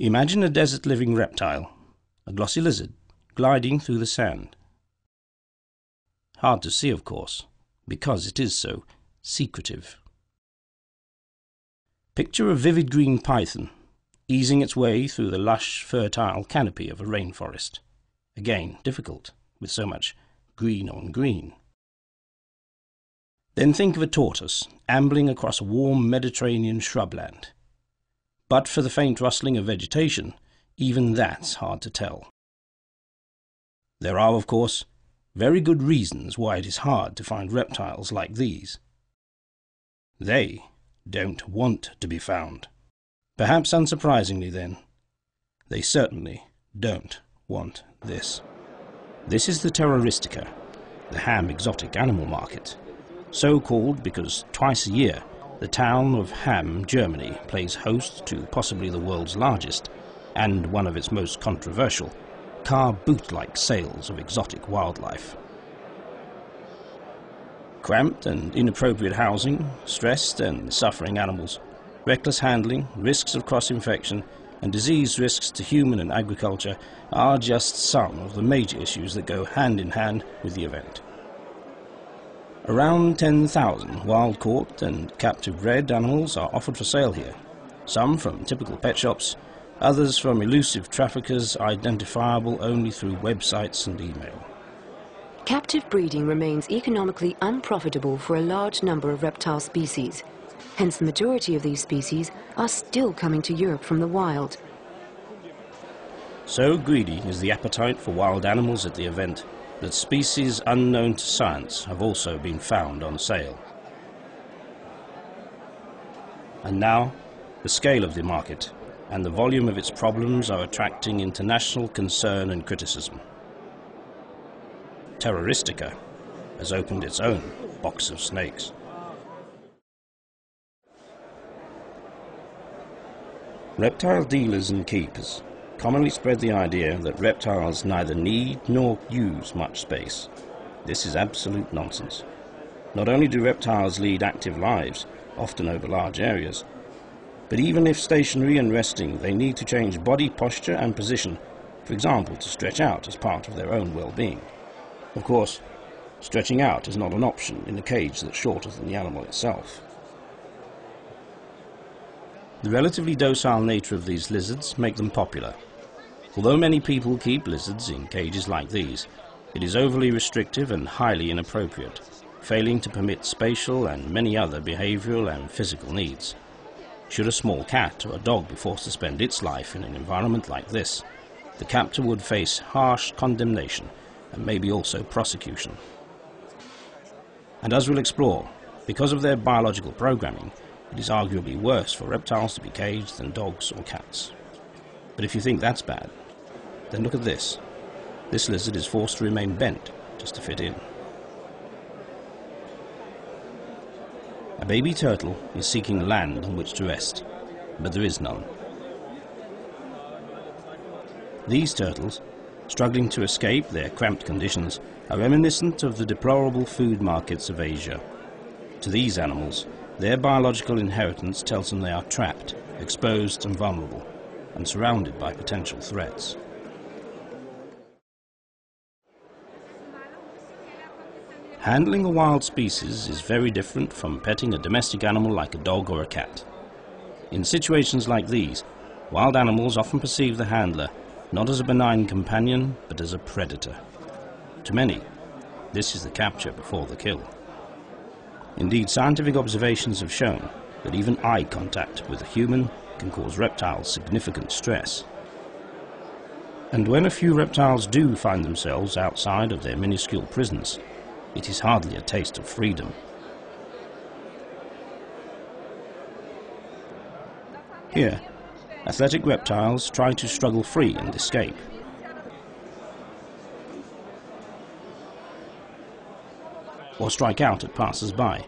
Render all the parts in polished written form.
Imagine a desert-living reptile, a glossy lizard, gliding through the sand. Hard to see, of course, because it is so secretive. Picture a vivid green python, easing its way through the lush, fertile canopy of a rainforest. Again, difficult, with so much green on green. Then think of a tortoise ambling across a warm Mediterranean shrubland. But for the faint rustling of vegetation, even that's hard to tell. There are, of course, very good reasons why it is hard to find reptiles like these. They don't want to be found. Perhaps unsurprisingly then, they certainly don't want this. This is the Terroristica, the Hamm exotic animal market, so called because twice a year the town of Hamm, Germany, plays host to possibly the world's largest, and one of its most controversial, car boot-like sales of exotic wildlife. Cramped and inappropriate housing, stressed and suffering animals, reckless handling, risks of cross-infection, and disease risks to human and agriculture are just some of the major issues that go hand in hand with the event. Around 10,000 wild-caught and captive-bred animals are offered for sale here, some from typical pet shops, others from elusive traffickers identifiable only through websites and email. Captive breeding remains economically unprofitable for a large number of reptile species. Hence, the majority of these species are still coming to Europe from the wild. So greedy is the appetite for wild animals at the event that species unknown to science have also been found on sale. And now, the scale of the market and the volume of its problems are attracting international concern and criticism. Terroristica has opened its own box of snakes. Reptile dealers and keepers commonly spread the idea that reptiles neither need nor use much space. This is absolute nonsense. Not only do reptiles lead active lives, often over large areas, but even if stationary and resting, they need to change body posture and position, for example, to stretch out as part of their own well-being. Of course, stretching out is not an option in a cage that's shorter than the animal itself. The relatively docile nature of these lizards make them popular. Although many people keep lizards in cages like these, it is overly restrictive and highly inappropriate, failing to permit spatial and many other behavioral and physical needs. Should a small cat or a dog be forced to spend its life in an environment like this, the captor would face harsh condemnation and maybe also prosecution. And as we'll explore, because of their biological programming, it is arguably worse for reptiles to be caged than dogs or cats. But if you think that's bad, then look at this. This lizard is forced to remain bent just to fit in. A baby turtle is seeking land on which to rest, but there is none. These turtles, struggling to escape their cramped conditions, are reminiscent of the deplorable food markets of Asia. To these animals, their biological inheritance tells them they are trapped, exposed and vulnerable, and surrounded by potential threats. Handling a wild species is very different from petting a domestic animal like a dog or a cat. In situations like these, wild animals often perceive the handler not as a benign companion, but as a predator. To many, this is the capture before the kill. Indeed, scientific observations have shown that even eye contact with a human can cause reptiles significant stress. And when a few reptiles do find themselves outside of their minuscule prisons, it is hardly a taste of freedom. Here, athletic reptiles try to struggle free and escape. Or strike out at passers-by,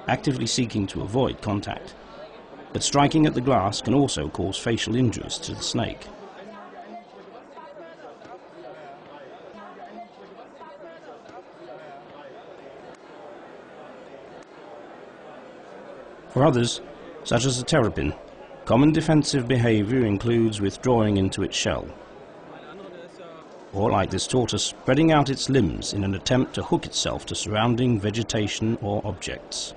actively seeking to avoid contact. But striking at the glass can also cause facial injuries to the snake. For others, such as the terrapin, Common defensive behavior includes withdrawing into its shell, or like this tortoise, spreading out its limbs in an attempt to hook itself to surrounding vegetation or objects.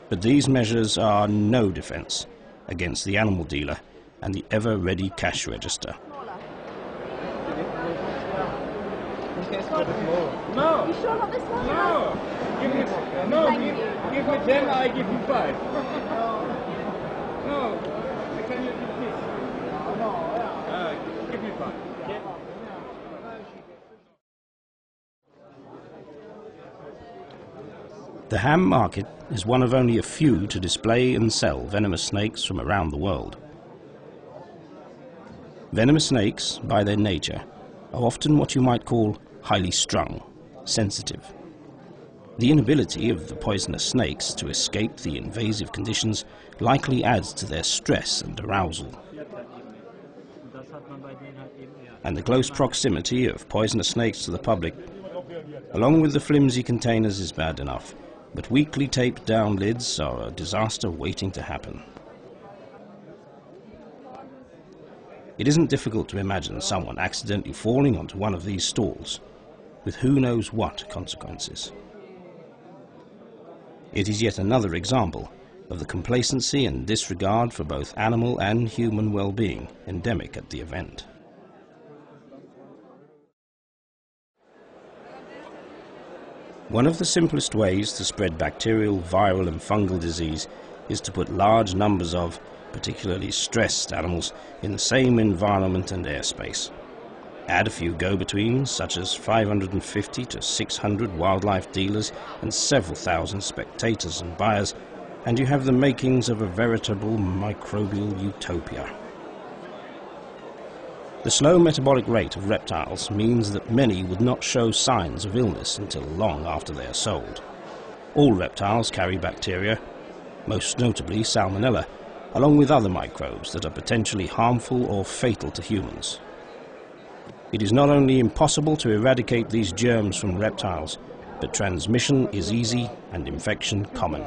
But these measures are no defense against the animal dealer and the ever-ready cash register. No! You sure not this one? No! Give me 10, I give you 5. No! Can you do this? No. Give me 5. Yeah. The ham market is one of only a few to display and sell venomous snakes from around the world. Venomous snakes, by their nature, are often what you might call highly strung, sensitive. The inability of the poisonous snakes to escape the invasive conditions likely adds to their stress and arousal. And the close proximity of poisonous snakes to the public, along with the flimsy containers, is bad enough, but weakly taped down lids are a disaster waiting to happen. It isn't difficult to imagine someone accidentally falling onto one of these stalls, with who knows what consequences. It is yet another example of the complacency and disregard for both animal and human well-being endemic at the event. One of the simplest ways to spread bacterial, viral and fungal disease is to put large numbers of particularly stressed animals in the same environment and airspace. Add a few go-betweens, such as 550 to 600 wildlife dealers and several thousand spectators and buyers, and you have the makings of a veritable microbial utopia. The slow metabolic rate of reptiles means that many would not show signs of illness until long after they are sold. All reptiles carry bacteria, most notably Salmonella, along with other microbes that are potentially harmful or fatal to humans. It is not only impossible to eradicate these germs from reptiles, but transmission is easy and infection common.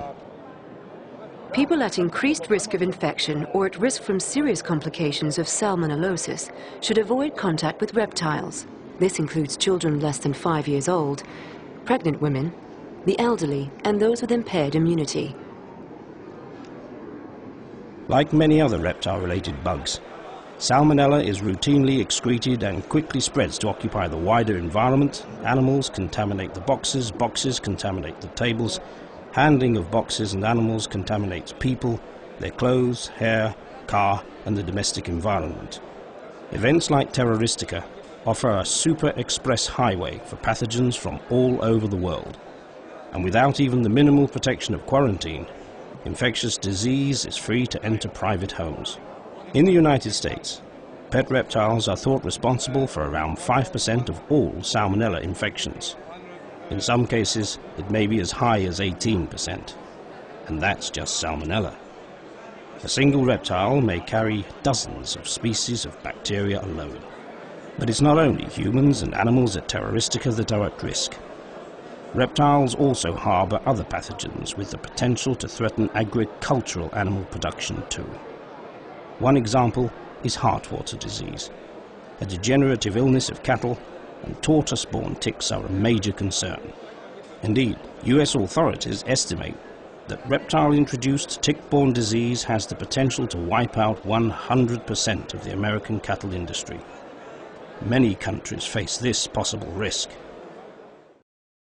People at increased risk of infection or at risk from serious complications of salmonellosis should avoid contact with reptiles. This includes children less than 5 years old, pregnant women, the elderly, and those with impaired immunity. Like many other reptile-related bugs, Salmonella is routinely excreted and quickly spreads to occupy the wider environment. Animals contaminate the boxes, boxes contaminate the tables, handling of boxes and animals contaminates people, their clothes, hair, car, and the domestic environment. Events like Terroristica offer a super express highway for pathogens from all over the world. And without even the minimal protection of quarantine, infectious disease is free to enter private homes. In the United States, pet reptiles are thought responsible for around 5% of all Salmonella infections. In some cases, it may be as high as 18%. And that's just Salmonella. A single reptile may carry dozens of species of bacteria alone. But it's not only humans and animals at Terroristica that are at risk. Reptiles also harbour other pathogens with the potential to threaten agricultural animal production too. One example is heartwater disease, a degenerative illness of cattle, and tortoise-borne ticks are a major concern. Indeed, US authorities estimate that reptile-introduced tick-borne disease has the potential to wipe out 100% of the American cattle industry. Many countries face this possible risk.